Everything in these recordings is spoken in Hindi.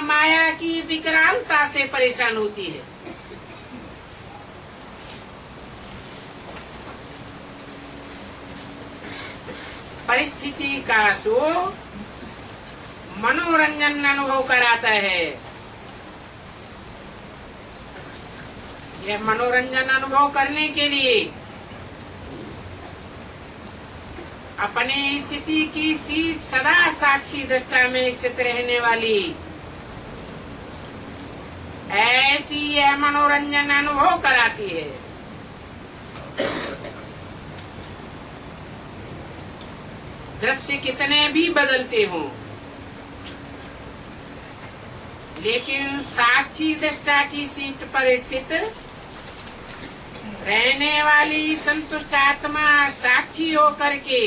माया की विकरालता से परेशान होती है। परिस्थिति का सो मनोरंजन अनुभव कराता है। यह मनोरंजन अनुभव करने के लिए अपने स्थिति की सीट सदा साक्षी दृष्टा में स्थित रहने वाली ऐसी यह मनोरंजन अनुभव कराती है। दृश्य कितने भी बदलते हों, लेकिन साक्षी दृष्टा की सीट पर स्थित रहने वाली संतुष्ट आत्मा साक्षी होकर के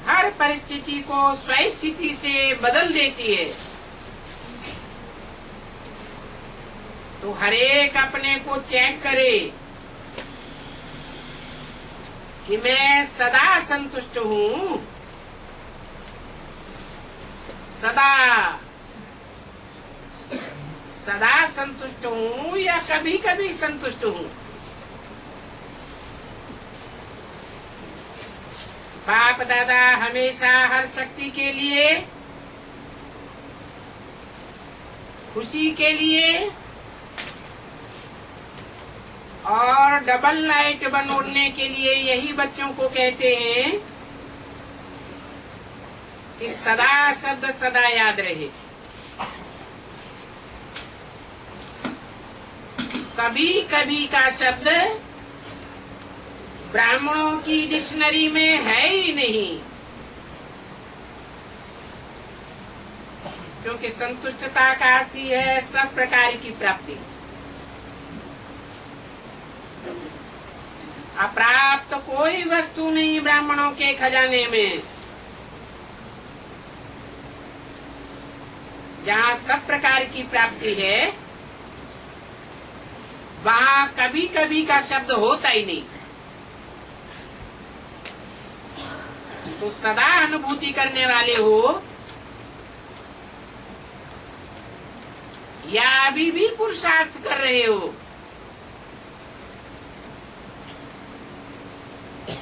हर परिस्थिति को स्वस्थिति से बदल देती है। तो हर एक अपने को चेक करे कि मैं सदा संतुष्ट हूँ, सदा संतुष्ट हूँ या कभी कभी संतुष्ट हूँ। बाप दादा हमेशा हर शक्ति के लिए, खुशी के लिए और डबल लाइट बनोड़ने के लिए यही बच्चों को कहते हैं कि सदा शब्द सदा याद रहे। कभी कभी का शब्द ब्राह्मणों की डिक्शनरी में है ही नहीं, क्योंकि संतुष्टता का अर्थ ही है सब प्रकार की प्राप्ति। अप्राप्त कोई वस्तु नहीं ब्राह्मणों के खजाने में। जहाँ सब प्रकार की प्राप्ति है वहाँ कभी कभी का शब्द होता ही नहीं। तो सदा अनुभूति करने वाले हो या अभी भी पुरुषार्थ कर रहे हो,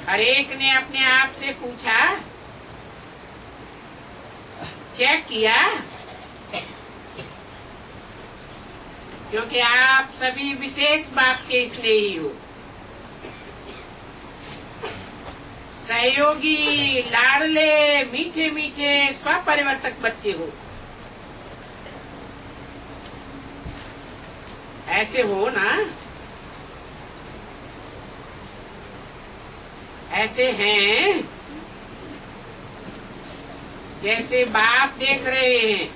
हर एक ने अपने आप से पूछा, चेक किया, क्योंकि आप सभी विशेष बाप के स्नेही हो, सहयोगी, लाडले, मीठे मीठे स्वपरिवर्तक बच्चे हो। ऐसे हो ना? ऐसे हैं जैसे बाप देख रहे हैं,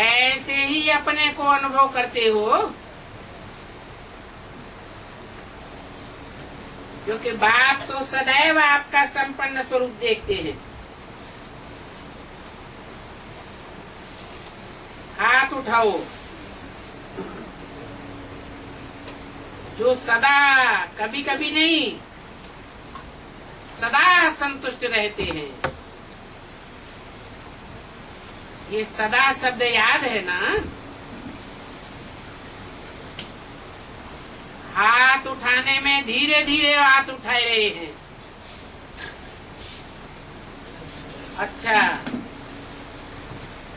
ऐसे ही अपने को अनुभव करते हो, क्योंकि बाप तो सदैव आपका संपन्न स्वरूप देखते हैं। हाथ उठाओ जो सदा, कभी कभी नहीं, सदा संतुष्ट रहते हैं। ये सदा शब्द याद है ना? हाथ उठाने में धीरे धीरे हाथ उठाए रहे हैं। अच्छा,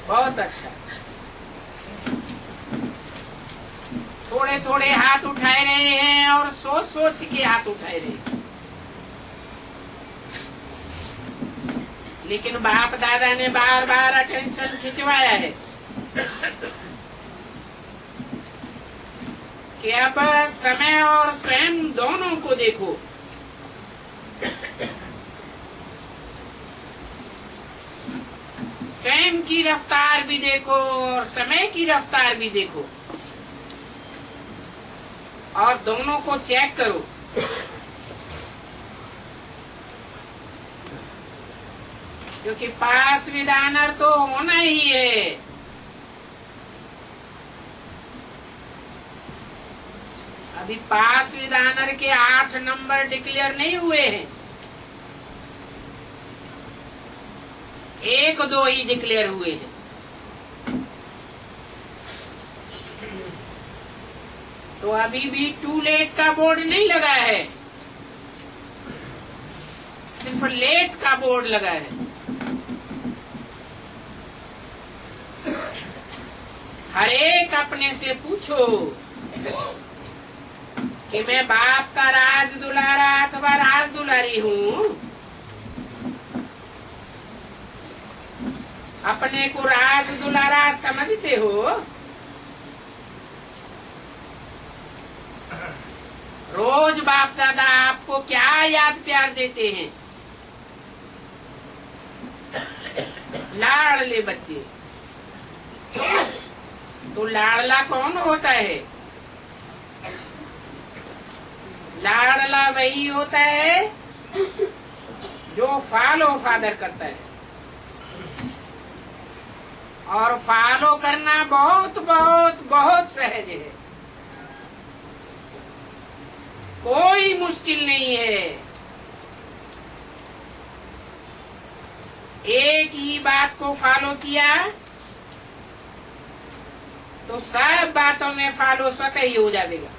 बहुत अच्छा। थोड़े थोड़े हाथ उठाए रहे हैं और सोच सोच के हाथ उठाए रहे हैं। लेकिन बाप दादा ने बार बार अटेंशन खिंचवाया है कि अब समय और स्वयं दोनों को देखो। स्वयं की रफ्तार भी देखो और समय की रफ्तार भी देखो, और दोनों को चेक करो। क्योंकि पास विधानर तो होना ही है। अभी पास विधानर के 8 नंबर डिक्लेयर नहीं हुए हैं। एक दो ही डिक्लेयर हुए हैं। तो अभी भी टू लेट का बोर्ड नहीं लगा है, सिर्फ लेट का बोर्ड लगा है। हर एक अपने से पूछो कि मैं बाप का राज दुलारा अथवा राज दुलारी हूँ। अपने को राज दुलारा समझते हो? रोज बाप दादा आपको क्या याद प्यार देते हैं? लाडले बच्चे। तो लाडला कौन होता है? लाडला वही होता है जो फॉलो फादर करता है। और फॉलो करना बहुत बहुत बहुत सहज है, कोई मुश्किल नहीं है। एक ही बात को फॉलो किया तो सब बातों में फॉलो स्वतः ही हो जाएगा।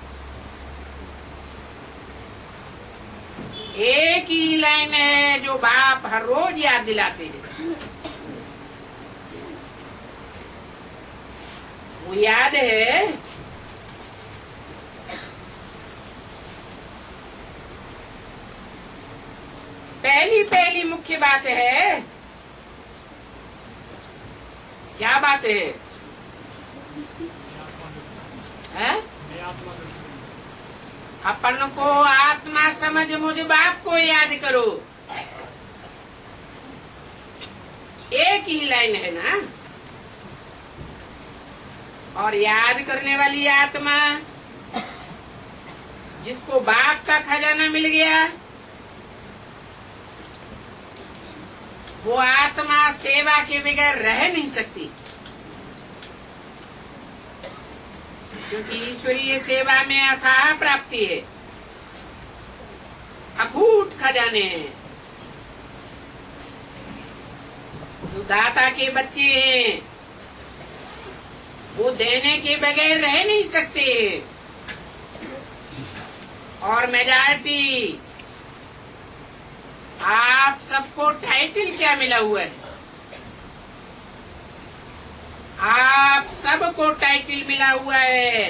एक ही लाइन है जो बाप हर रोज याद दिलाते हैं, वो याद है पहली मुख्य बात है। क्या बात है? अपन को आत्मा समझ मुझ बाप को याद करो। एक ही लाइन है ना। और याद करने वाली आत्मा जिसको बाप का खजाना मिल गया, वो आत्मा सेवा के बगैर रह नहीं सकती, क्योंकि ईश्वरीय सेवा में अथाह प्राप्ति है, अकूट खजाने हैं। जो दाता के बच्चे हैं वो देने के बगैर रह नहीं सकते। और मेजॉरिटी, आप सबको टाइटल क्या मिला हुआ है? आप सबको टाइटल मिला हुआ है।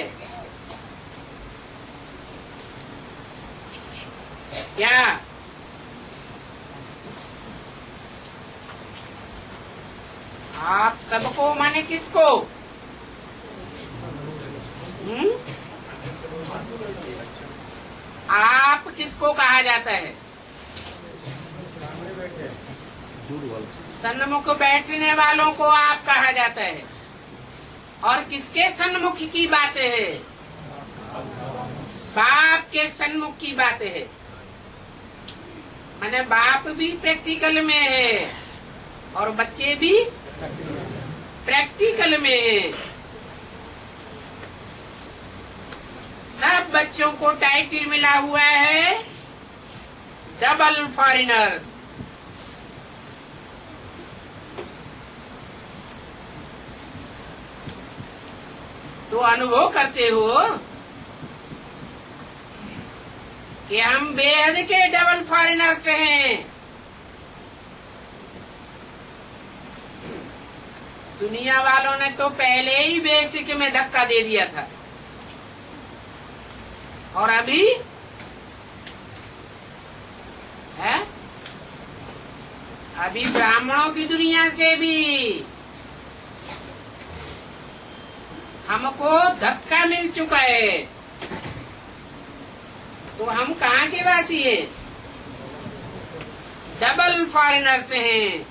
क्या? आप सबको माने किसको? आप किसको कहा जाता है? सन्मुख बैठने वालों को आप कहा जाता है। और किसके सन्मुख की बातें है? बाप के सन्मुख की बातें है। माने बाप भी प्रैक्टिकल में है और बच्चे भी प्रैक्टिकल में है। सब बच्चों को टाइटल मिला हुआ है डबल फॉरेनर्स। तो अनुभव करते हो कि हम बेहद के डबल फॉरेनर्स हैं। दुनिया वालों ने तो पहले ही बेसिक में धक्का दे दिया था, और अभी है, अभी ब्राह्मणों की दुनिया से भी हमको धक्का मिल चुका है। तो हम कहाँ के वासी हैं? डबल फॉरेनर्स हैं।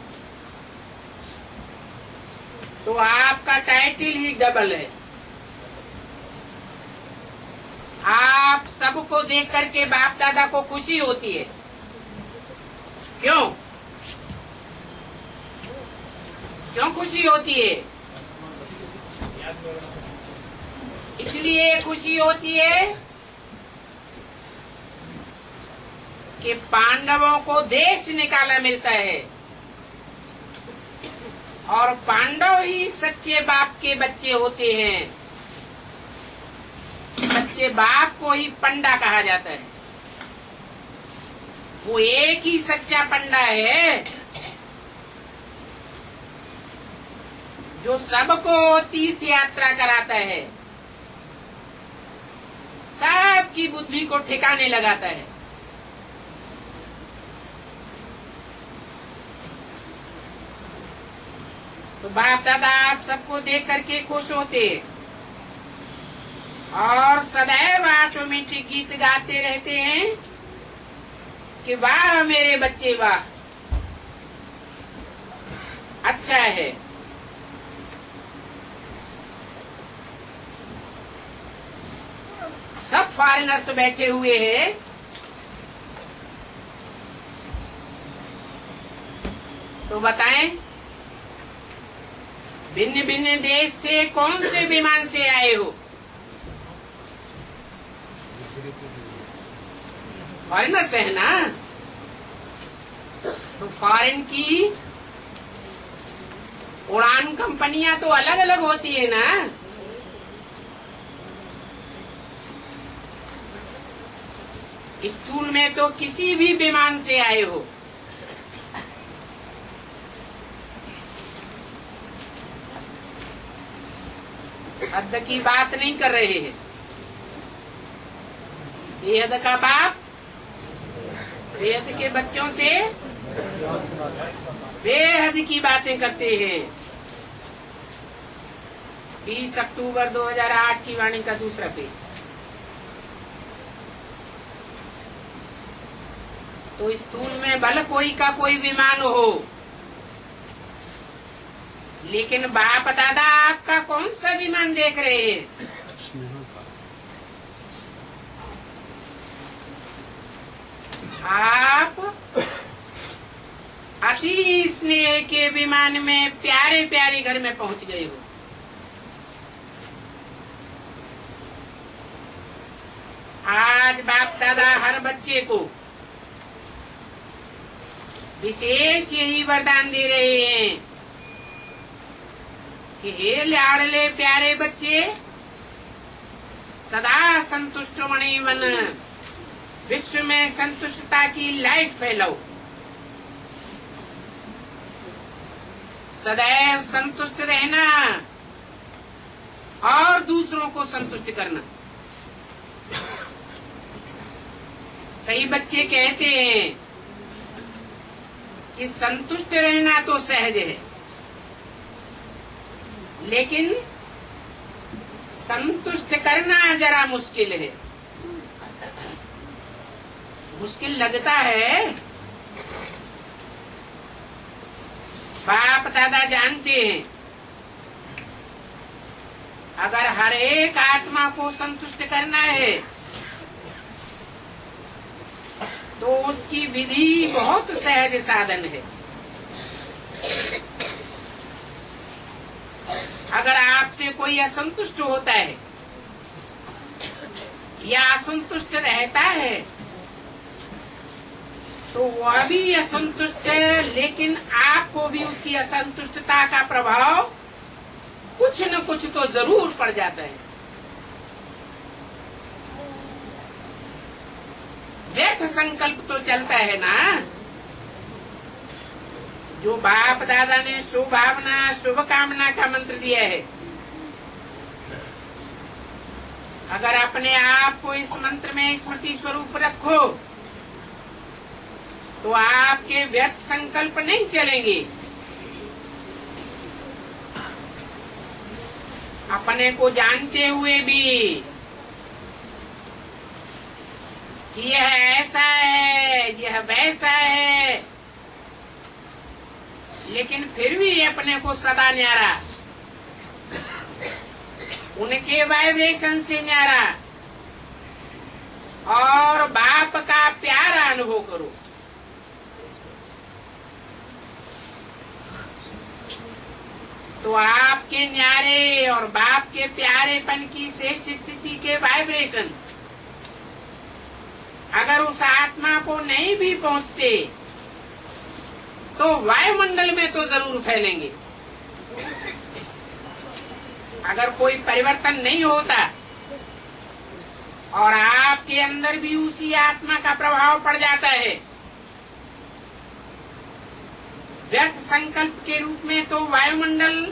तो आपका टाइटल ही डबल है। आप सबको देख करके बाप दादा को खुशी होती है। क्यों? क्यों खुशी होती है? इसलिए खुशी होती है कि पांडवों को देश निकाला मिलता है। और पांडव ही सच्चे बाप के बच्चे होते हैं। सच्चे बाप को ही पंडा कहा जाता है। वो एक ही सच्चा पंडा है जो सबको तीर्थ यात्रा कराता है, सबकी बुद्धि को ठिकाने लगाता है। तो बाप दादा आप सबको देख करके खुश होते और सदैव ऑटोमेटिक गीत गाते रहते हैं कि वाह मेरे बच्चे वाह, अच्छा है। सब फॉरेनर्स बैठे हुए हैं, तो बताएं भिन्न भिन्न देश से कौन से विमान से आए हो? फॉरेनर्स है ना। तो फॉरेन की उड़ान कंपनियां तो अलग अलग होती है ना। स्कूल में तो किसी भी विमान से आए हो, हद की बात नहीं कर रहे हैं। बेहद का बाप बेहद के बच्चों से बेहद की बातें करते हैं। 20 अक्टूबर 2008 की वाणी का दूसरा पेज। तो स्कूल में भले कोई का कोई विमान हो, लेकिन बाप दादा आपका कौन सा विमान देख रहे हैं? आप अति स्नेह के विमान में प्यारे प्यारे घर में पहुंच गए हो। आज बाप दादा हर बच्चे को विशेष यही वरदान दे रहे हैं कि हे लाडले प्यारे बच्चे, सदा संतुष्ट मणि बन विश्व में संतुष्टता की लाइट फैलाओ। सदैव संतुष्ट रहना और दूसरों को संतुष्ट करना। कई बच्चे कहते हैं कि संतुष्ट रहना तो सहज है, लेकिन संतुष्ट करना जरा मुश्किल है। मुश्किल लगता है। बाप दादा जानते हैं अगर हर एक आत्मा को संतुष्ट करना है तो उसकी विधि बहुत सहज साधन है। अगर आपसे कोई असंतुष्ट होता है या असंतुष्ट रहता है तो वह भी असंतुष्ट है, लेकिन आपको भी उसकी असंतुष्टता का प्रभाव कुछ न कुछ तो जरूर पड़ जाता है। व्यर्थ संकल्प तो चलता है ना। जो बाप दादा ने शुभ भावना शुभ कामना का मंत्र दिया है, अगर अपने आप को इस मंत्र में स्मृति स्वरूप रखो तो आपके व्यर्थ संकल्प नहीं चलेंगे। अपने को जानते हुए भी कि यह ऐसा है यह वैसा है, लेकिन फिर भी अपने को सदा न्यारा, उनके वाइब्रेशन से न्यारा और बाप का प्यारा अनुभव करो। तो आपके न्यारे और बाप के प्यारेपन की श्रेष्ठ स्थिति के वाइब्रेशन अगर उस आत्मा को नहीं भी पहुंचते तो वायुमंडल में तो जरूर फैलेंगे। अगर कोई परिवर्तन नहीं होता और आपके अंदर भी उसी आत्मा का प्रभाव पड़ जाता है, व्यर्थ संकल्प के रूप में तो वायुमंडल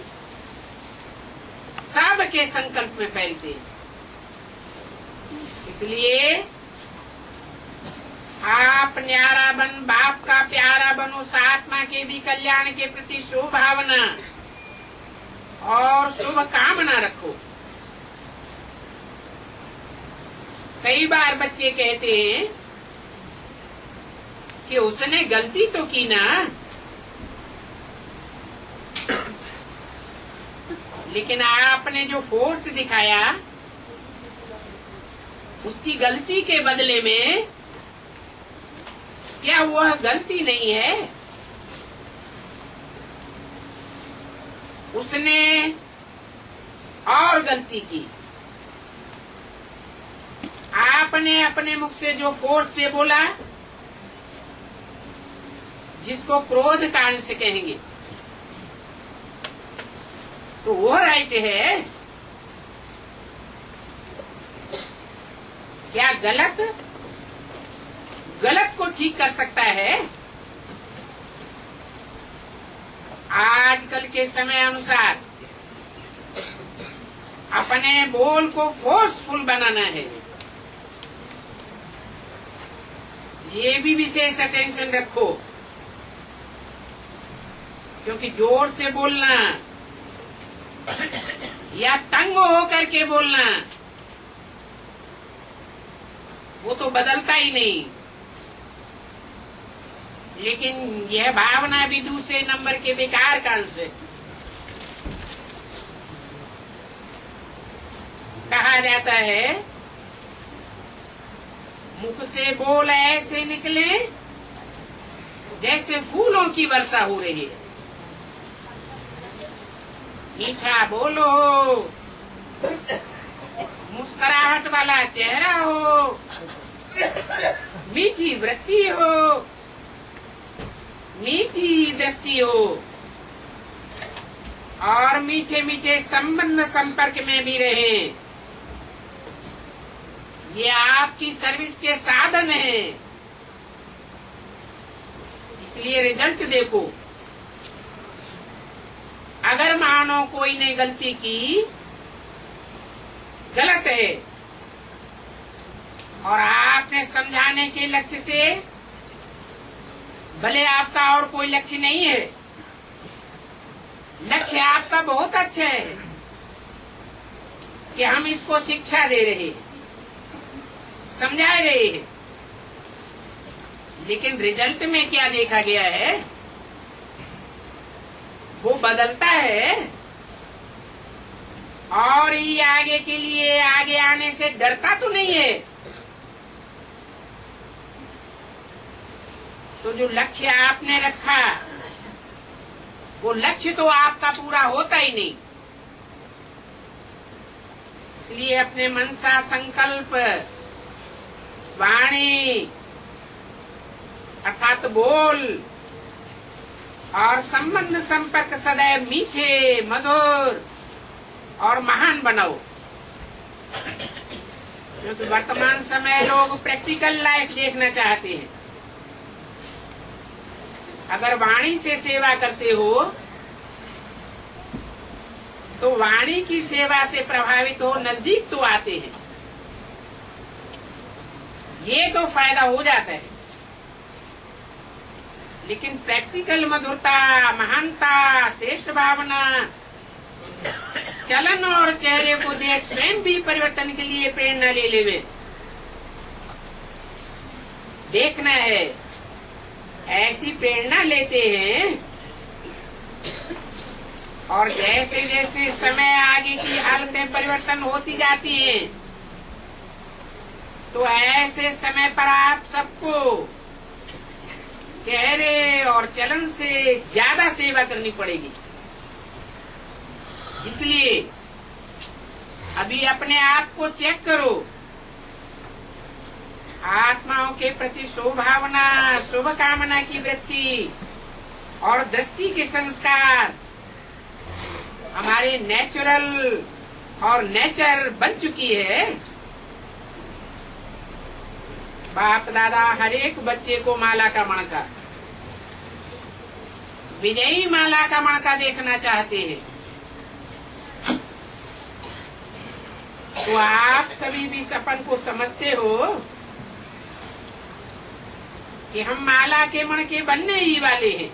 सब के संकल्प में फैलते हैं। इसलिए आप न्यारा बन, बाप का प्यारा बनो, उस आत्मा के भी कल्याण के प्रति शुभ भावना और शुभ कामना रखो। कई बार बच्चे कहते हैं कि उसने गलती तो की ना, लेकिन आपने जो फोर्स दिखाया उसकी गलती के बदले में क्या वह गलती नहीं है? उसने और गलती की। आपने अपने मुख से जो फोर्स से बोला, जिसको क्रोध का अंश कहेंगे, तो वो राइट है। क्या गलत को ठीक कर सकता है? आजकल के समय अनुसार अपने बोल को फोर्सफुल बनाना है। ये भी विशेष अटेंशन रखो, क्योंकि जोर से बोलना या तंग होकर के बोलना वो तो बदलता ही नहीं, लेकिन यह भावना भी दूसरे नंबर के विकार का अंश है। कहा जाता है मुख से बोल ऐसे निकले जैसे फूलों की वर्षा हो रही है। मीठा बोलो, मुस्कुराहट वाला चेहरा हो, मीठी वृत्ति हो, मीठी दृष्टि हो और मीठे मीठे संबंध संपर्क में भी रहे। ये आपकी सर्विस के साधन है। इसलिए रिजल्ट देखो। अगर मानो कोई ने गलती की, गलत है, और आपने समझाने के लक्ष्य से, भले आपका और कोई लक्ष्य नहीं है, लक्ष्य आपका बहुत अच्छा है कि हम इसको शिक्षा दे रहे हैं, समझा रहे हैं, लेकिन रिजल्ट में क्या देखा गया है? वो बदलता है और ये आगे के लिए आगे आने से डरता तो नहीं है। तो जो लक्ष्य आपने रखा, वो लक्ष्य तो आपका पूरा होता ही नहीं। इसलिए अपने मनसा, संकल्प, वाणी अर्थात बोल और संबंध संपर्क सदैव मीठे, मधुर और महान बनाओ। क्योंकि वर्तमान समय लोग प्रैक्टिकल लाइफ देखना चाहते हैं। अगर वाणी से सेवा करते हो तो वाणी की सेवा से प्रभावित हो नजदीक तो आते हैं, ये तो फायदा हो जाता है। लेकिन प्रैक्टिकल मधुरता, महानता, श्रेष्ठ भावना, चलन और चेहरे को देख स्वयं भी परिवर्तन के लिए प्रेरणा ले लेवे, देखना है। ऐसी प्रेरणा लेते हैं और जैसे जैसे समय आगे की हालतें परिवर्तन होती जाती हैं, तो ऐसे समय पर आप सबको चेहरे और चलन से ज्यादा सेवा करनी पड़ेगी। इसलिए अभी अपने आप को चेक करो। आत्माओं के प्रति शुभ भावना, शुभ कामना की वृत्ति और दृष्टि के संस्कार हमारे नेचुरल और नेचर बन चुकी है। बाप दादा हर एक बच्चे को माला का मणका, विजयी माला का मणका देखना चाहते हैं। तो आप सभी भी सपन को समझते हो कि हम माला के मणके बनने ही वाले हैं।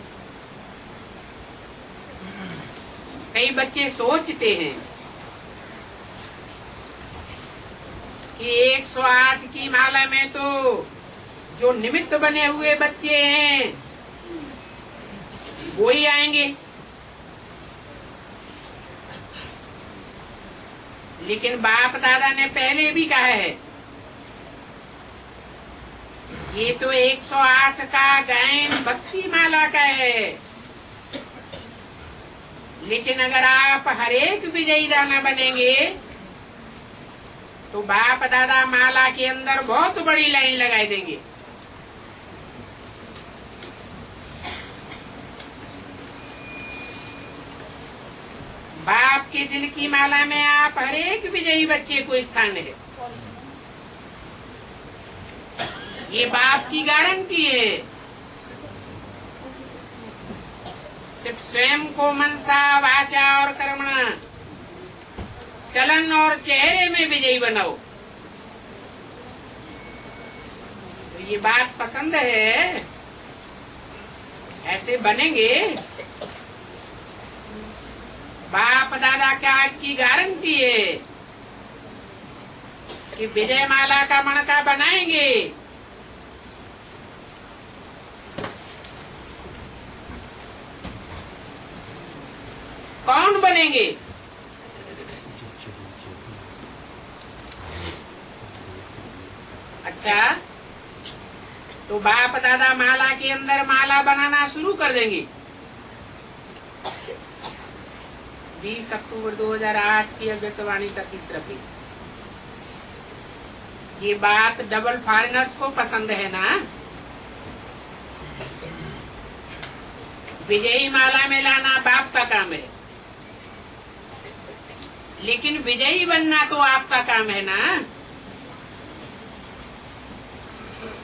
कई बच्चे सोचते हैं कि 108 की माला में तो जो निमित्त बने हुए बच्चे हैं वो ही आएंगे, लेकिन बाप दादा ने पहले भी कहा है ये तो 108 का गायन भक्ति माला का है। लेकिन अगर आप हर एक विजयी दाना बनेंगे तो बाप दादा माला के अंदर बहुत बड़ी लाइन लगाई देंगे। बाप के दिल की माला में आप हर एक विजयी बच्चे को स्थान है। ये बाप की गारंटी है। सिर्फ स्वयं को मनसा वाचा और कर्मणा, चलन और चेहरे में विजयी बनाओ। तो ये बात पसंद है, ऐसे बनेंगे। बाप दादा क्या की गारंटी है कि विजय माला का मणका बनाएंगे। कौन बनेंगे? अच्छा, तो बाप दादा माला के अंदर माला बनाना शुरू कर देंगे। 20 अक्टूबर 2008 की अव्यक्तवाणी का तीसरा पेज। ये बात डबल फॉरेनर्स को पसंद है ना। विजयी माला में लाना बाप का काम है, लेकिन विजयी बनना तो आपका काम है ना।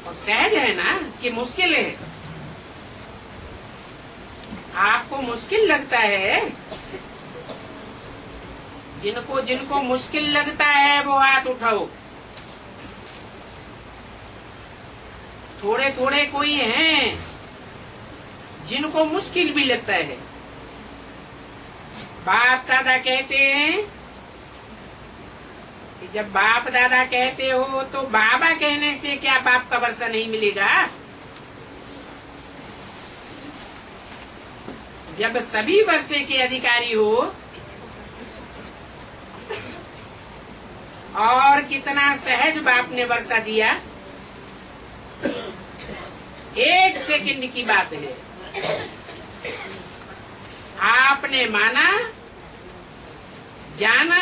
और सहज है ना कि मुश्किल है? आपको मुश्किल लगता है? जिनको जिनको मुश्किल लगता है वो हाथ उठाओ। थोड़े थोड़े कोई हैं जिनको मुश्किल भी लगता है। बाप दादा कहते हैं कि जब बाप दादा कहते हो तो बाबा कहने से क्या बाप का वर्षा नहीं मिलेगा? जब सभी वर्षे के अधिकारी हो, और कितना सहज बाप ने वर्षा दिया। 1 सेकंड की बात है, आपने माना, जाना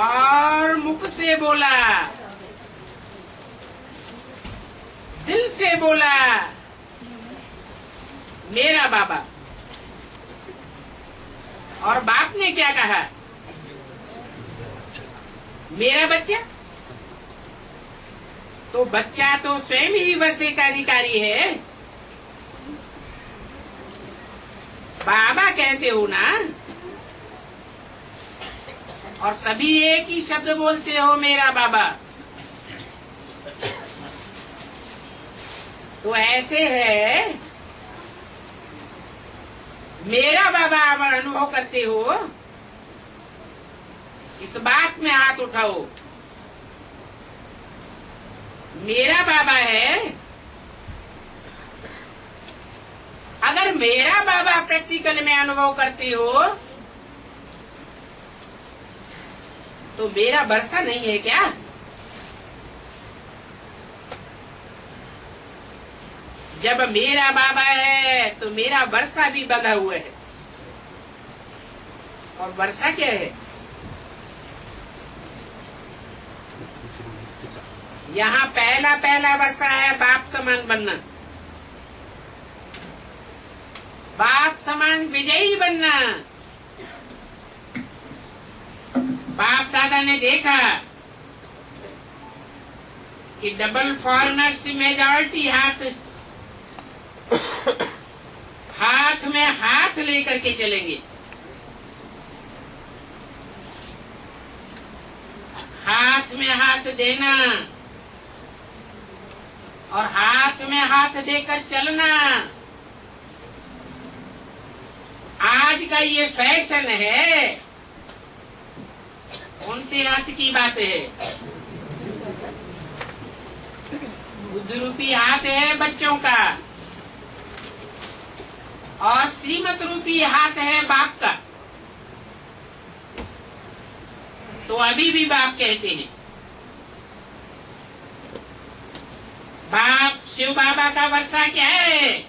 और मुख से बोला, दिल से बोला मेरा बाबा। और बाप ने क्या कहा? मेरा बच्चा। तो बच्चा तो स्वयं ही वर्षे का अधिकारी है। बाबा कहते हो ना, और सभी एक ही शब्द बोलते हो, मेरा बाबा। तो ऐसे है, मेरा बाबा आप अनुभव करते हो, इस बात में हाथ उठाओ। मेरा बाबा है। अगर मेरा बाबा प्रैक्टिकल में अनुभव करते हो तो मेरा वर्षा नहीं है क्या? जब मेरा बाबा है तो मेरा वर्षा भी बंधा हुआ है। और वर्षा क्या है? यहाँ पहला पहला वर्षा है बाप समान बनना, बाप समान विजयी बनना। बाप दादा ने देखा कि डबल फॉरेनर्स मेजॉरिटी हाथ में हाथ लेकर के चलेंगे। हाथ में हाथ देना और हाथ में हाथ देकर चलना आज का ये फैशन है। कौन से हाथ की बात है? बुद्ध रूपी हाथ है बच्चों का और श्रीमत रूपी हाथ है बाप का। तो अभी भी बाप कहते हैं, बाप शिव बाबा का वर्षा क्या है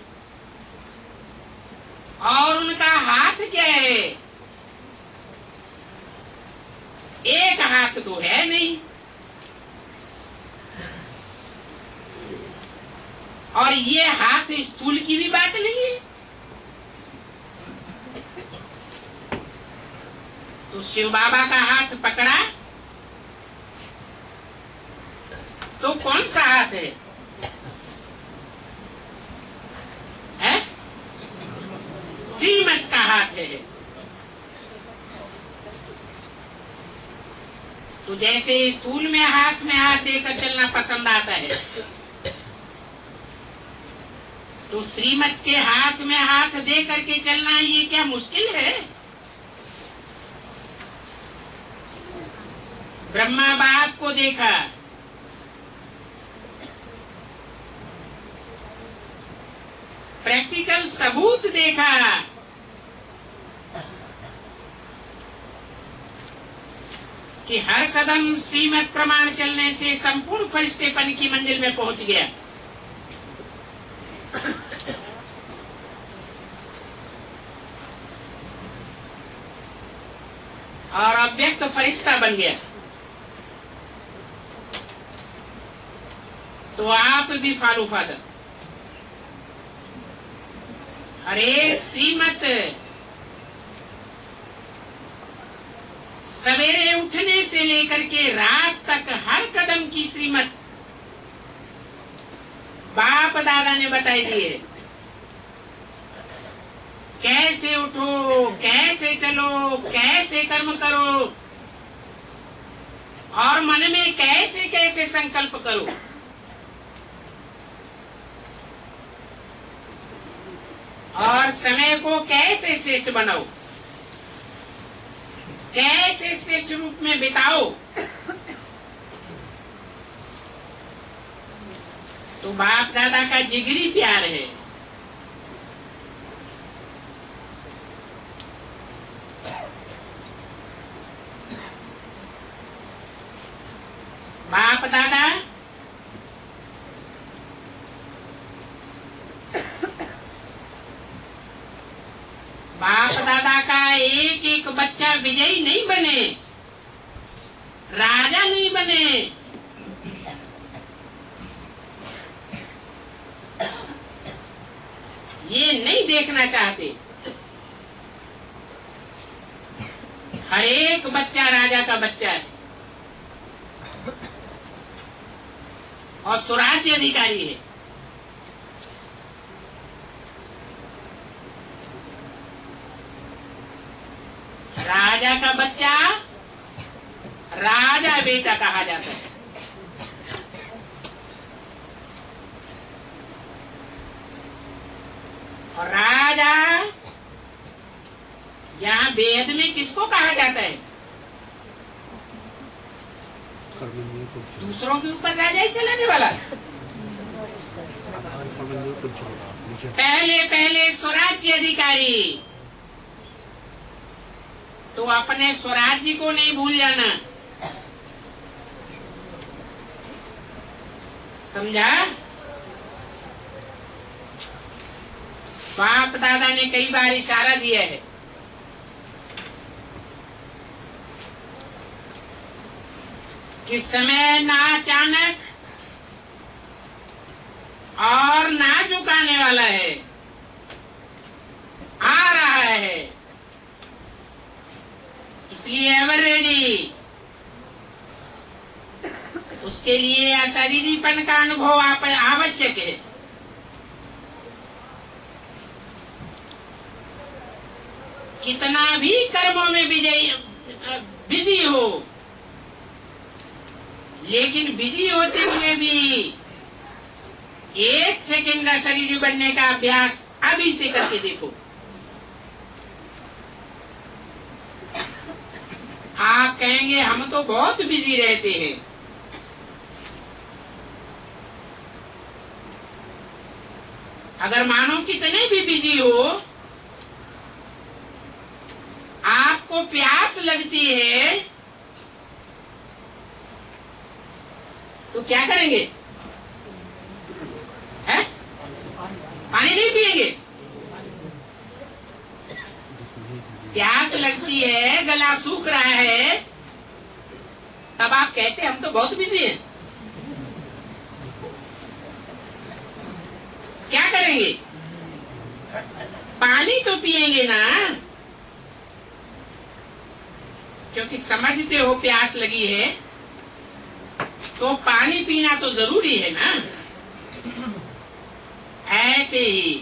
और उनका हाथ क्या है? एक हाथ तो है नहीं। और ये हाथ स्थूल की भी बात नहीं है। तो शिव बाबा का हाथ पकड़ा तो कौन सा हाथ है? श्रीमत का हाथ है। तो जैसे स्थूल में हाथ देकर चलना पसंद आता है, तो श्रीमत के हाथ में हाथ दे करके चलना ये क्या मुश्किल है? ब्रह्मा बाप को देखा, प्रैक्टिकल सबूत देखा, कि हर कदम श्रीमत प्रमाण चलने से संपूर्ण फरिश्तेपन की मंजिल में पहुंच गया। और अव्यक्त फरिश्ता बन गया। तो आप भी फॉलो फादर, हर एक श्रीमत सवेरे उठने से लेकर के रात तक हर कदम की श्रीमत बाप दादा ने बताई दी है। कैसे उठो, कैसे चलो, कैसे कर्म करो और मन में कैसे कैसे संकल्प करो। और समय को कैसे श्रेष्ठ बनाओ, कैसे श्रेष्ठ रूप में बिताओ। तो बाप दादा का जिगरी प्यार है। बाप दादा का एक एक बच्चा विजयी नहीं बने, राजा नहीं बने, ये नहीं देखना चाहते। हर एक बच्चा राजा का बच्चा है और स्वराज्य अधिकारी है। राजा का बच्चा राजा बेटा कहा जाता है। और राजा यहाँ वेद में किसको कहा जाता है? दूसरों के ऊपर राजा ही चलाने वाला। पहले पहले स्वराज्य अधिकारी। तो अपने स्वराज्य को नहीं भूल जाना, समझा? बाप दादा ने कई बार इशारा दिया है कि समय ना अचानक और ना झुकाने वाला है, आ रहा है। इसलिए एवर रेडी। उसके लिए अशरीरीपन का अनुभव आवश्यक है। कितना भी कर्मों में बिजी हो, लेकिन बिजी होते हुए भी 1 सेकंड अशरीरी बनने का अभ्यास अभी से करके देखो। आप कहेंगे हम तो बहुत बिजी रहते हैं। अगर मानो कितने भी बिजी हो, आपको प्यास लगती है तो क्या करेंगे? है? पानी नहीं पिएंगे? प्यास लगती है, गला सूख रहा है, तब आप कहते हम तो बहुत बिजी हैं। क्या करेंगे? पानी तो पिएंगे ना, क्योंकि समझते हो प्यास लगी है तो पानी पीना तो जरूरी है ना। ऐसे ही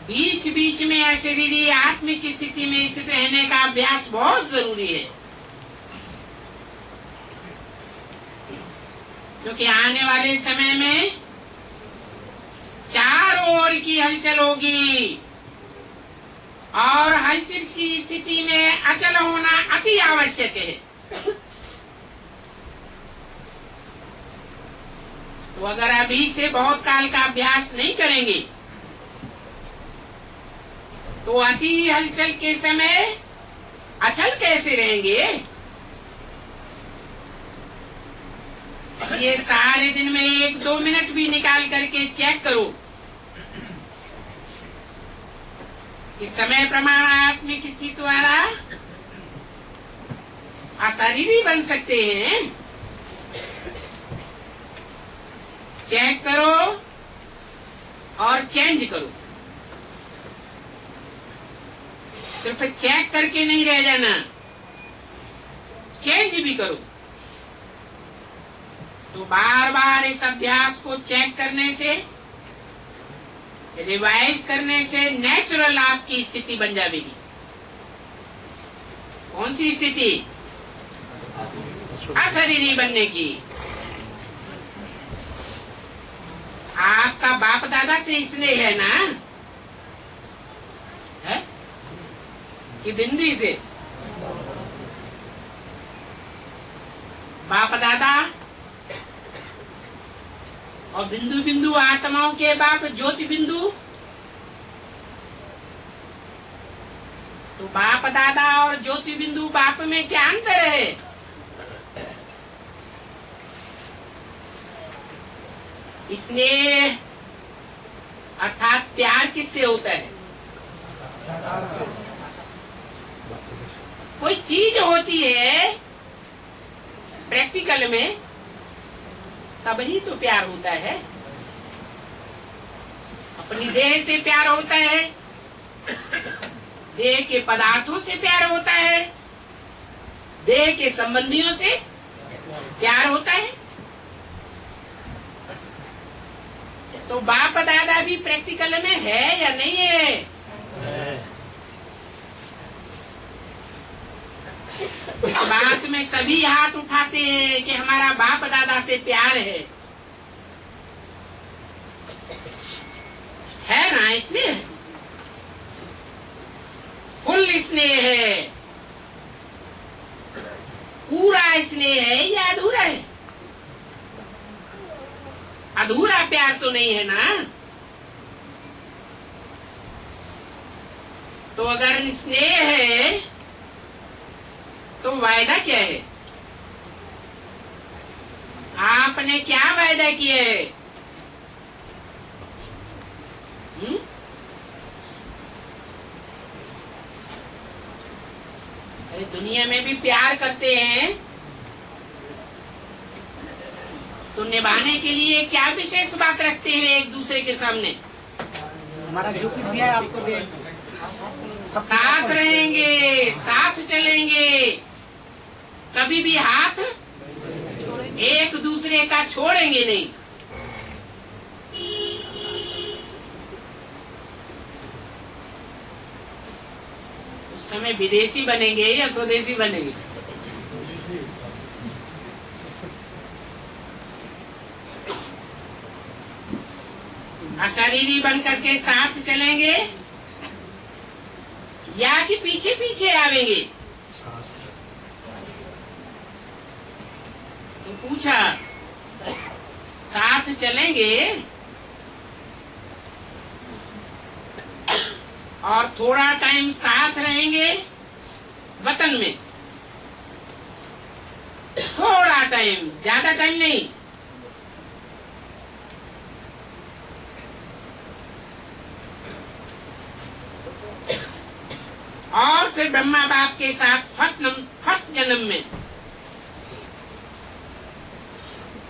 बीच बीच में अशरीरी आत्मिक स्थिति में स्थित रहने का अभ्यास बहुत जरूरी है, क्योंकि आने वाले समय में चारों ओर की हलचल होगी और हलचल की स्थिति में अचल होना अति आवश्यक है। तो अगर अभी से बहुत काल का अभ्यास नहीं करेंगे तो अति हलचल के समय अचल कैसे रहेंगे? ये सारे दिन में 1-2 मिनट भी निकाल करके चेक करो कि समय प्रमाण आत्मिक स्थिति द्वारा अशरीरी बन सकते हैं। चेक करो और चेंज करो। सिर्फ चेक करके नहीं रह जाना, चेंज भी करो। तो बार बार इस अभ्यास को चेक करने से, रिवाइज करने से नेचुरल आपकी स्थिति बन जाएगी। कौन सी स्थिति? अशरीरी बनने की। आपका बाप दादा से स्नेह है ना, है कि बिंदी से? बाप दादा और बिंदु बिंदु आत्माओं के बाप ज्योति बिंदु। तो बाप दादा और ज्योति बिंदु बाप में क्या अंतर है? स्नेह अर्थात प्यार किससे होता है? कोई चीज होती है प्रैक्टिकल में, तब ही तो प्यार होता है। अपनी देह से प्यार होता है, देह के पदार्थों से प्यार होता है, देह के संबंधियों से प्यार होता है। तो बाप दादा भी प्रैक्टिकल में है या नहीं है? इस बात में सभी हाथ उठाते हैं कि हमारा बाप दादा से प्यार है ना? स्नेह, फुल स्नेह है, पूरा स्नेह है या अधूरा है? अधूरा प्यार तो नहीं है ना। तो अगर स्नेह है तो वायदा क्या है? आपने क्या वायदा किया है? अरे दुनिया में भी प्यार करते हैं तो निभाने के लिए क्या विशेष बात रखते हैं एक दूसरे के सामने? हमारा जो कुछ भी है आपको दे, साथ रहेंगे, साथ चलेंगे, कभी भी हाथ एक दूसरे का छोड़ेंगे नहीं। उस समय विदेशी बनेंगे या स्वदेशी बनेंगे? अशरीरी बन करके साथ चलेंगे या कि पीछे पीछे आवेंगे? तो पूछा, साथ चलेंगे और थोड़ा टाइम साथ रहेंगे वतन में, थोड़ा टाइम, ज्यादा टाइम नहीं। और फिर ब्रह्मा बाप के साथ फर्स्ट जन्म में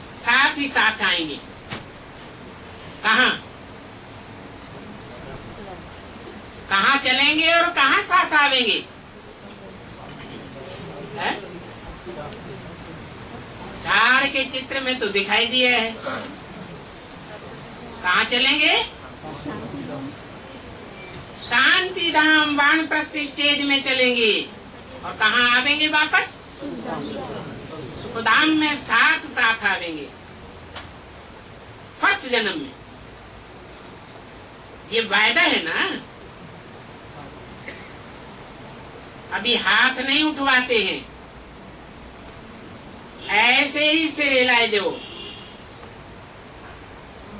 साथ ही साथ आएंगे। कहाँ कहाँ चलेंगे और कहाँ साथ आवेंगे? है? चार के चित्र में तो दिखाई दिया है। कहाँ चलेंगे? शांति धाम वानप्रस्थ स्टेज में चलेंगे। और कहाँ आवेंगे वापस? सुखधाम में साथ साथ आवेंगे फर्स्ट जन्म में। ये वायदा है ना। अभी हाथ नहीं उठवाते हैं, ऐसे ही सिर हिलाए दो,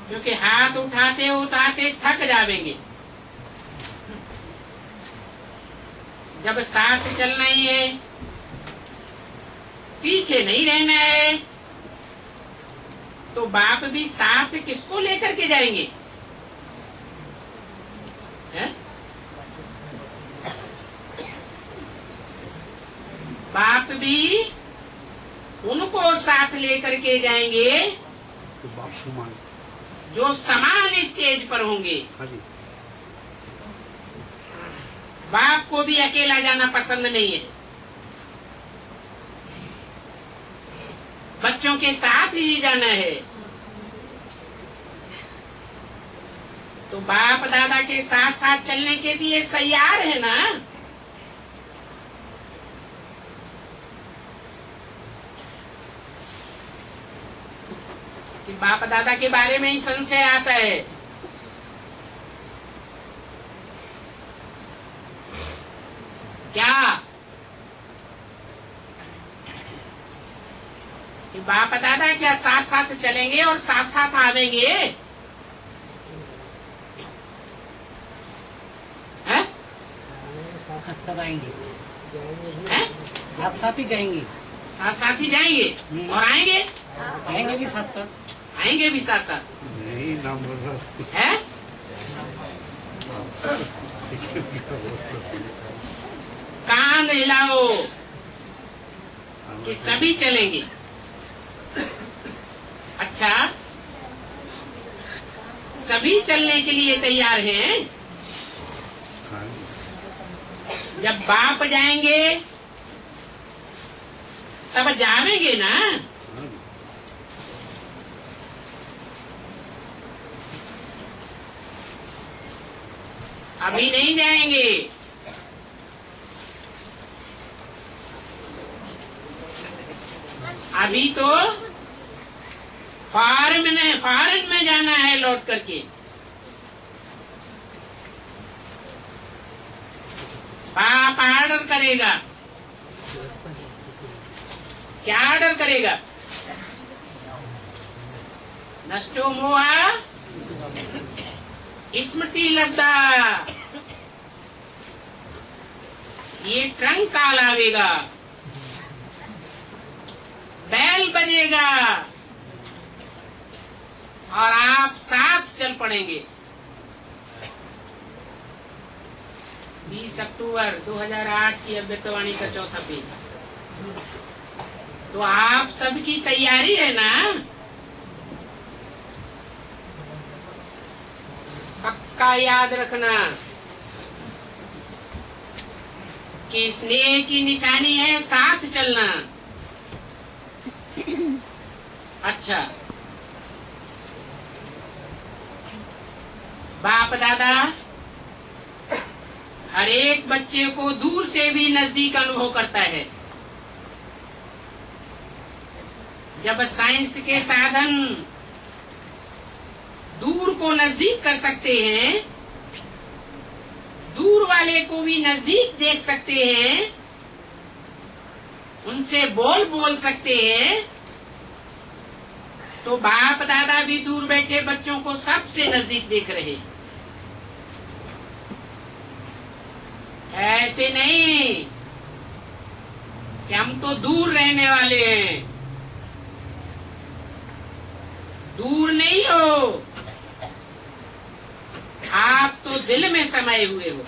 क्योंकि हाथ उठाते उठाते थक जावेंगे। जब साथ चलना ही है, पीछे नहीं रहना है, तो बाप भी साथ किसको लेकर के जाएंगे? है? बाप भी उनको साथ लेकर के जाएंगे जो समान स्टेज पर होंगे। बाप को भी अकेला जाना पसंद नहीं है, बच्चों के साथ ही जाना है। तो बाप दादा के साथ साथ चलने के लिए तैयार है ना। कि बाप दादा के बारे में ही संशय आता है। क्या कि बाप दादा क्या साथ साथ चलेंगे और साथ साथ आवेंगे? हैं? साथ साथ आएंगे, हैं? साथ साथ ही जाएंगे, साथ साथ ही जाएंगे और आएंगे, आएंगे भी साथ साथ, आएंगे भी साथ साथ। नहीं नाम बोल रहा है? कान हिलाओ कि सभी चलेंगे। अच्छा, सभी चलने के लिए तैयार हैं। जब बाप जाएंगे तब जावेंगे ना। अभी नहीं जाएंगे। अभी तो फॉरेन में जाना है लौट करके। बाप ऑर्डर करेगा। क्या ऑर्डर करेगा? नष्टो मोहा स्मृति लब्धा। ये ट्रंक काल आवेगा, बैल बजेगा और आप साथ चल पड़ेंगे। 20 अक्टूबर 2008 की अव्यक्तवाणी का चौथा पेज। तो आप सबकी तैयारी है ना? पक्का याद रखना। कि स्नेह की निशानी है साथ चलना। अच्छा, बाप दादा हर एक बच्चे को दूर से भी नजदीक अनुभव करता है। जब साइंस के साधन दूर को नजदीक कर सकते हैं, दूर वाले को भी नजदीक देख सकते हैं, उनसे बोल सकते हैं, तो बाप दादा भी दूर बैठे बच्चों को सबसे नजदीक देख रहे। ऐसे नहीं कि हम तो दूर रहने वाले हैं। दूर नहीं हो, आप तो दिल में समाये हुए हो,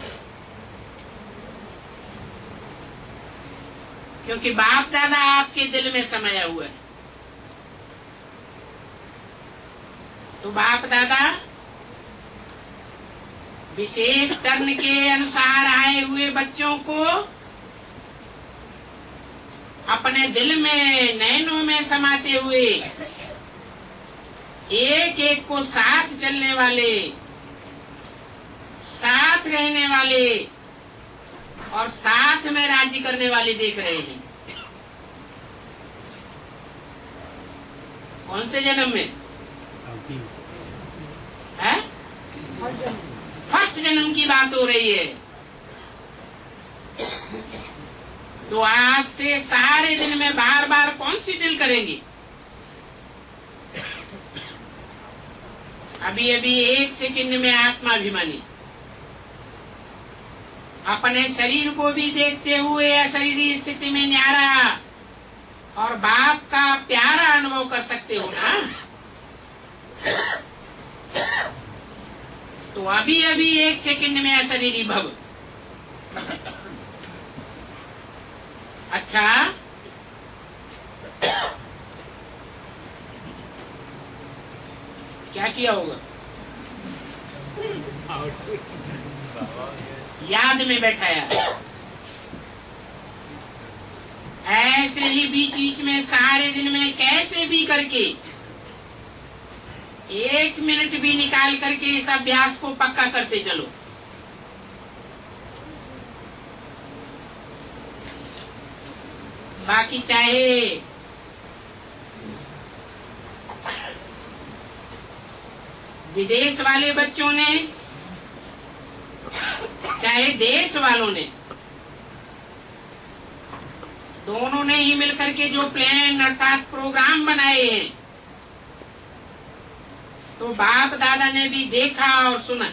क्योंकि बाप दादा आपके दिल में समाया हुआ है। तो बाप दादा विशेष टर्न के अनुसार आए हुए बच्चों को अपने दिल में, नैनों में समाते हुए एक एक को साथ चलने वाले, साथ रहने वाले और साथ में राजी करने वाले देख रहे हैं। कौन से जन्म में है? फर्स्ट जन्म की बात हो रही है। तो आज से सारे दिन में बार बार कौन सी ड्रिल करेंगे? अभी अभी 1 सेकंड में आत्माभिमानी अपने शरीर को भी देखते हुए अशरीरी स्थिति में न्यारा और बाप का प्यारा अनुभव कर सकते हो ना। तो अभी अभी 1 सेकंड में अशरीरी भव। अच्छा, क्या किया होगा? याद में बैठाया। ऐसे ही बीच बीच में सारे दिन में कैसे भी करके 1 मिनट भी निकाल करके इस अभ्यास को पक्का करते चलो। बाकी चाहे विदेश वाले बच्चों ने, चाहे देश वालों ने, दोनों ने ही मिलकर के जो प्लान अर्थात प्रोग्राम बनाए हैं, तो बाप दादा ने भी देखा और सुना।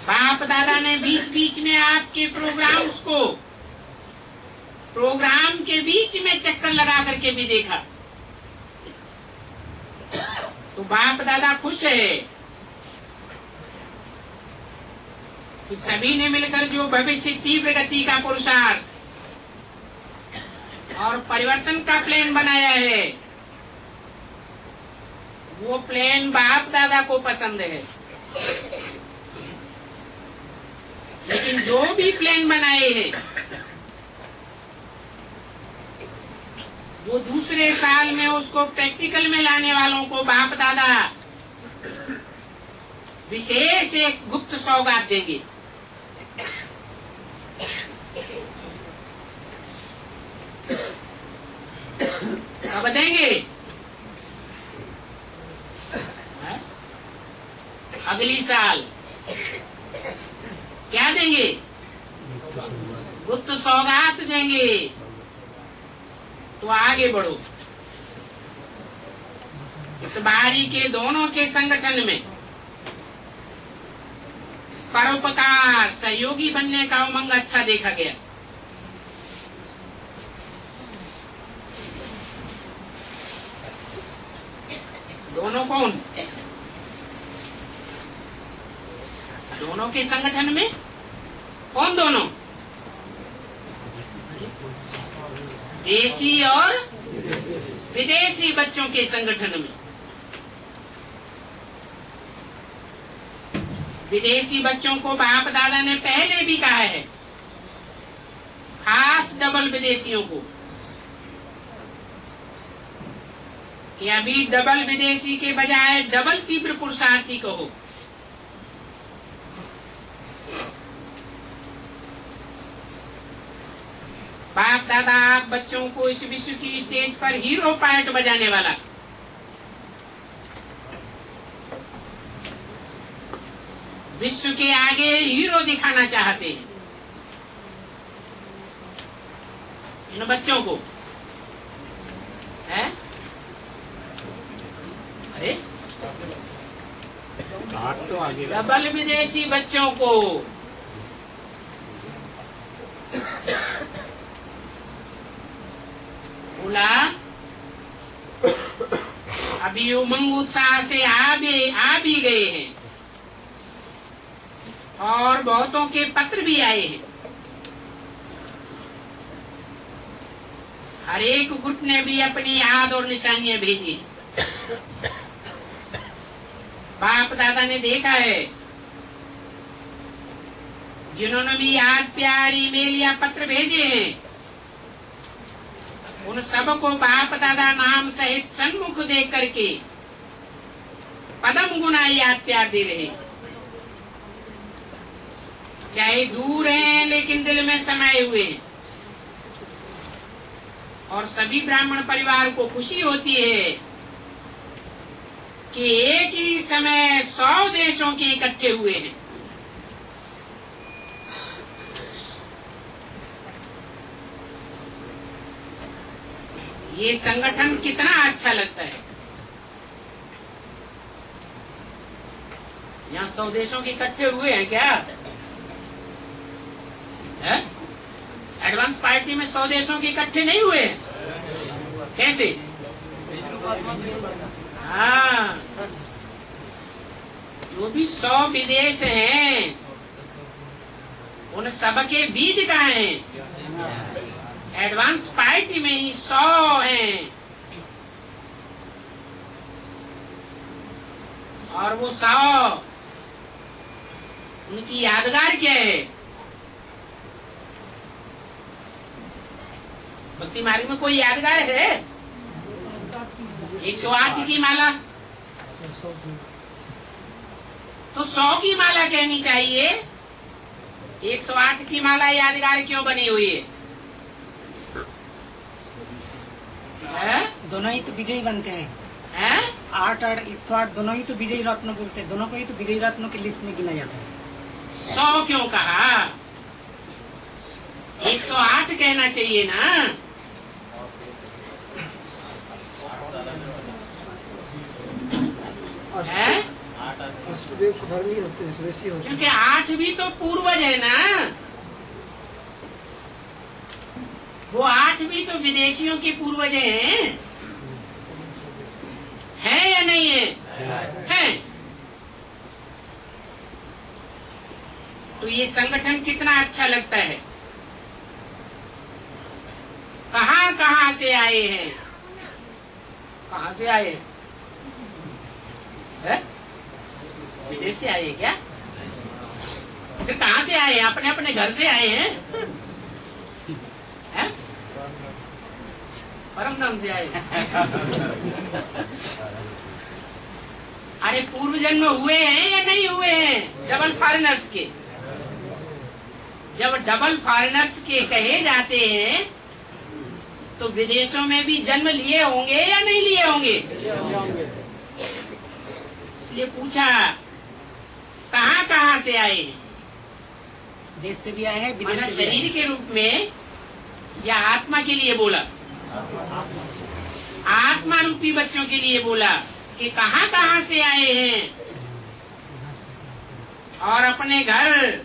बाप दादा ने बीच बीच में आपके प्रोग्राम्स को प्रोग्राम के बीच में चक्कर लगा करके भी देखा। तो बाप दादा खुश है कि सभी ने मिलकर जो भविष्य तीव्र गति का पुरुषार्थ और परिवर्तन का प्लान बनाया है, वो प्लान बाप दादा को पसंद है। लेकिन जो भी प्लान बनाए हैं, वो दूसरे साल में उसको प्रैक्टिकल में लाने वालों को बाप दादा विशेष एक गुप्त सौगात देंगे। कब देंगे? अगली साल। क्या देंगे? गुप्त सौगात देंगे। तो आगे बढ़ो। इस बारी के दोनों के संगठन में परोपकार, सहयोगी बनने का उमंग अच्छा देखा गया। दोनों कौन? दोनों के संगठन में कौन? दोनों देशी और विदेशी बच्चों के संगठन में। विदेशी बच्चों को बाप दादा ने पहले भी कहा है, खास डबल विदेशियों को, कि अभी डबल विदेशी के बजाय डबल तीव्र पुरुषार्थी कहो। बाप दादा आप बच्चों को इस विश्व की स्टेज पर हीरो पार्ट बजाने वाला, विश्व के आगे हीरो दिखाना चाहते हैं इन बच्चों को, है? अरे तो आगे डबल विदेशी बच्चों को बोला, अभी उमंग उत्साह से आ भी गए हैं और बहुतों के पत्र भी आए हैं। हर एक गुट ने भी अपनी याद और निशानियां भेजी। बाप दादा ने देखा है, जिन्होंने भी याद प्यार ईमेल या पत्र भेजे हैं, उन सबको बाप दादा नाम सहित सन्मुख देख करके पदम गुना याद प्यार दे रहे। चाहे दूर हैं लेकिन दिल में समाये हुए हैं। और सभी ब्राह्मण परिवार को खुशी होती है कि एक ही समय 100 देशों के इकट्ठे हुए हैं। ये संगठन कितना अच्छा लगता है। यहाँ 100 देशों के इकट्ठे हुए हैं क्या? है? एडवांस पार्टी में 100 देशों के इकट्ठे नहीं हुए हैं। कैसे? हाँ, जो भी 100 विदेश हैं, उन सबके बीज कहाँ हैं? एडवांस पार्टी में ही 100 हैं। और वो 100 उनकी यादगार क्या है? भक्ति मार्ग में कोई यादगार है? 108 की माला तो 100 की माला कहनी चाहिए। 108 की माला यादगार क्यों बनी हुई है? दोनों ही तो विजयी बनते हैं। 8 और 108 दोनों ही तो विजयी रत्न बोलते हैं। दोनों को ही तो विजयी रत्नों की लिस्ट में गिना जाता है। 100 क्यों कहा? 108 कहना चाहिए ना। है? अष्टदेव सुधर्मी होते हैं, स्वदेशी होते हैं। क्योंकि 8 भी तो पूर्वज है ना। वो 8 भी तो विदेशियों के पूर्वज हैं। है या नहीं है? है। तो ये संगठन कितना अच्छा लगता है। कहाँ कहाँ से आए हैं? कहाँ से आए हैं? है? विदेश से आए हैं क्या? फिर कहाँ से आए हैं? अपने अपने घर से आए हैं? है? परम धाम से आए हैं। अरे पूर्व जन्म हुए हैं या नहीं हुए हैं डबल फॉरेनर्स के? जब डबल फॉरेनर्स के कहे जाते हैं तो विदेशों में भी जन्म लिए होंगे या नहीं लिए होंगे? इसलिए पूछा कहाँ कहाँ से आए? देश से भी आए हैं, विदेश माना से भी आए शरीर हैं। के रूप में या आत्मा के लिए बोला? आत्मा रूपी बच्चों के लिए बोला कि कहाँ कहाँ से आए हैं और अपने घर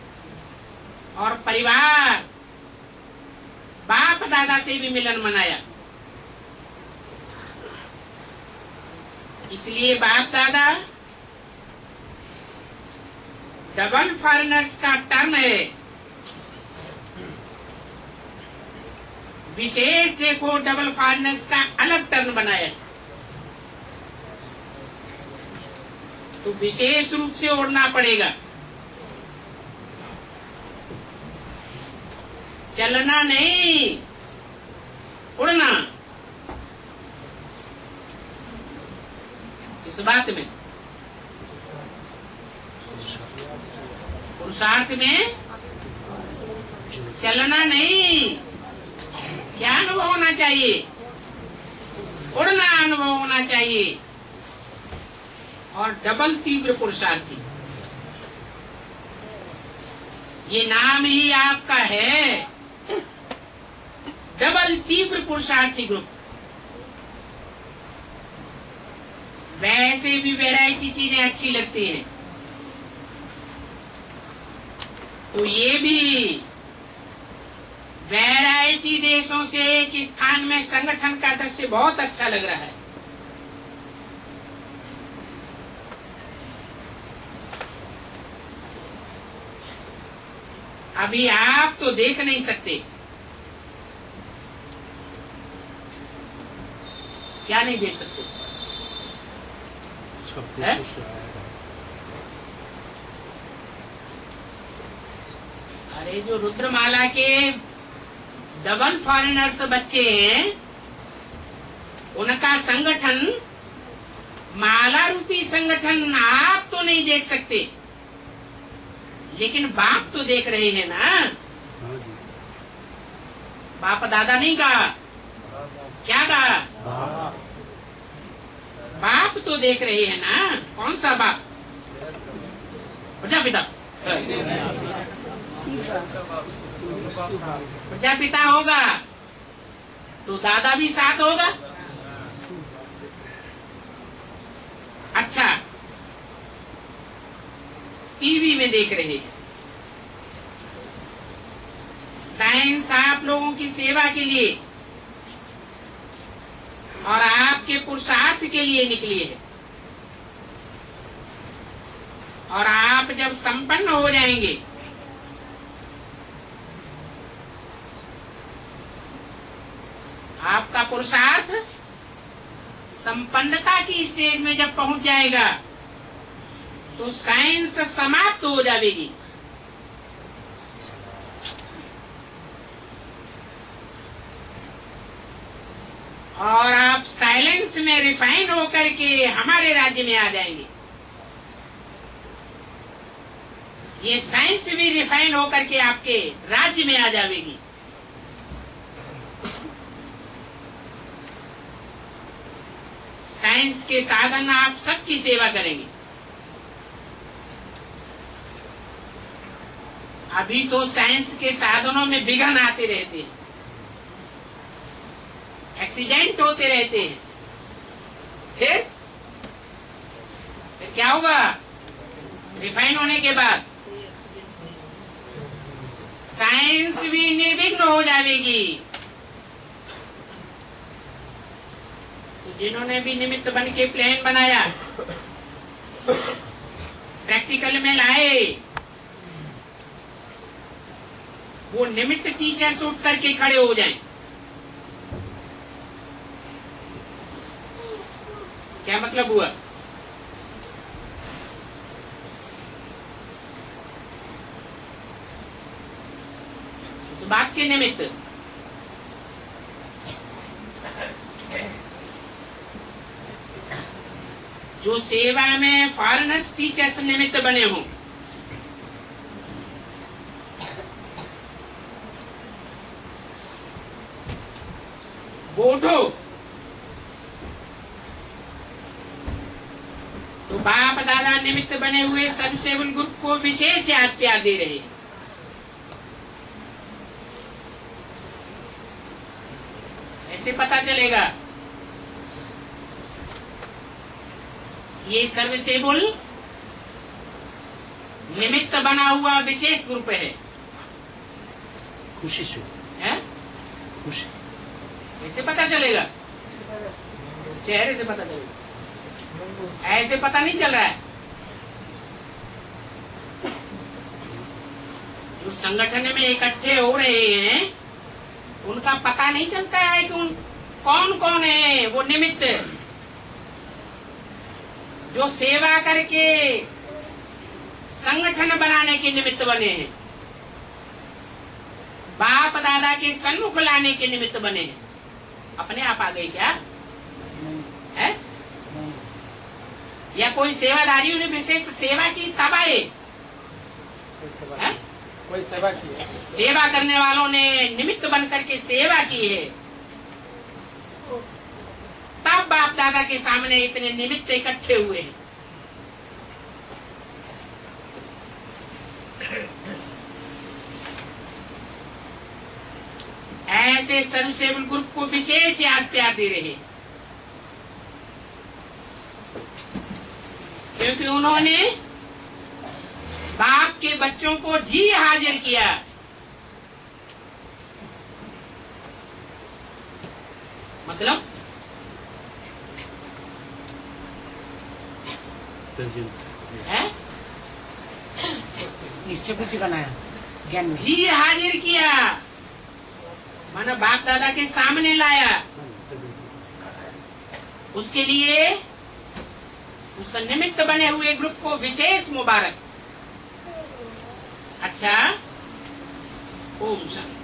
और परिवार बाप दादा से भी मिलन मनाया। इसलिए बाप दादा डबल फॉरेनर्स का टर्म है। विशेष देखो डबल फॉरेनर्स का अलग टर्म बनाया तो विशेष रूप से ओढ़ना पड़ेगा। चलना नहीं, उड़ना। इस बात में पुरुषार्थ में चलना नहीं, क्या अनुभव होना चाहिए? उड़ना अनुभव होना चाहिए। और डबल तीव्र पुरुषार्थी, ये नाम ही आपका है, डबल तीव्र पुरुषार्थी ग्रुप। वैसे भी वैरायटी चीजें अच्छी लगती हैं, तो ये भी वैरायटी देशों से एक स्थान में संगठन का दृश्य बहुत अच्छा लग रहा है। अभी आप तो देख नहीं सकते। क्या नहीं देख सकते? सब है? कुछ आएगा। अरे जो रुद्रमाला के डबल फॉरेनर्स बच्चे हैं, उनका संगठन, माला रूपी संगठन आप तो नहीं देख सकते, लेकिन बाप तो देख रहे हैं ना। हाँ जी। बाप दादा नहीं कहा, क्या कहा? बाप तो देख रहे हैं ना। कौन सा बाप? प्रजापिता। प्रजापिता होगा तो दादा भी साथ होगा। अच्छा, टीवी में देख रहे हैं, साइंस आप लोगों की सेवा के लिए और आपके पुरुषार्थ के लिए निकली है। और आप जब संपन्न हो जाएंगे, आपका पुरुषार्थ संपन्नता की स्टेज में जब पहुंच जाएगा, तो साइंस समाप्त हो जाएगी। और आप साइलेंस में रिफाइन होकर के हमारे राज्य में आ जाएंगे। ये साइंस भी रिफाइन होकर के आपके राज्य में आ जाएगी। साइंस के साधन आप सबकी सेवा करेंगे। अभी तो साइंस के साधनों में विघ्न आते रहते हैं, एक्सीडेंट होते रहते हैं। फिर क्या होगा? रिफाइन होने के बाद साइंस भी निर्विघ्न हो जाएगी। तो जिन्होंने भी निमित्त बन के प्लान बनाया, प्रैक्टिकल में लाए, वो निमित्त टीचर्स उठ करके खड़े हो जाएं। क्या मतलब हुआ? इस बात के निमित्त जो सेवा में फॉरेनर्स टीचर्स निमित्त बने हों, वो उठो। तो बाप दादा निमित्त बने हुए सर्वसेवन ग्रुप को विशेष याद प्यार दे रहे हैं। ऐसे पता चलेगा ये सर्वसेवल निमित्त बना हुआ विशेष ग्रुप है। खुशी से, है? खुशी। ऐसे पता चलेगा, चेहरे से पता चलेगा, ऐसे पता नहीं चल रहा है। जो संगठन में इकट्ठे हो रहे हैं, उनका पता नहीं चलता है कि कौन कौन है वो निमित्त जो सेवा करके संगठन बनाने के निमित्त बने हैं। बाप दादा के सन्मुख लाने के निमित्त बने हैं। अपने आप आ गए क्या है? या कोई सेवादारियों ने विशेष सेवा की तब आए? कोई सेवा की है। सेवा करने वालों ने निमित्त बनकर के सेवा की है, तब बाप दादा के सामने इतने निमित्त इकट्ठे हुए हैं। ऐसे सर्वसेवक ग्रुप को विशेष याद प्यार दे रहे, क्योंकि उन्होंने बाप के बच्चों को जी हाजिर किया। मतलब है निश्चय बुद्धि बनाया, ज्ञान में जी हाजिर किया, माना बाप दादा के सामने लाया। उसके लिए उस निमित्त बने हुए ग्रुप को विशेष मुबारक। अच्छा, ओम शांति।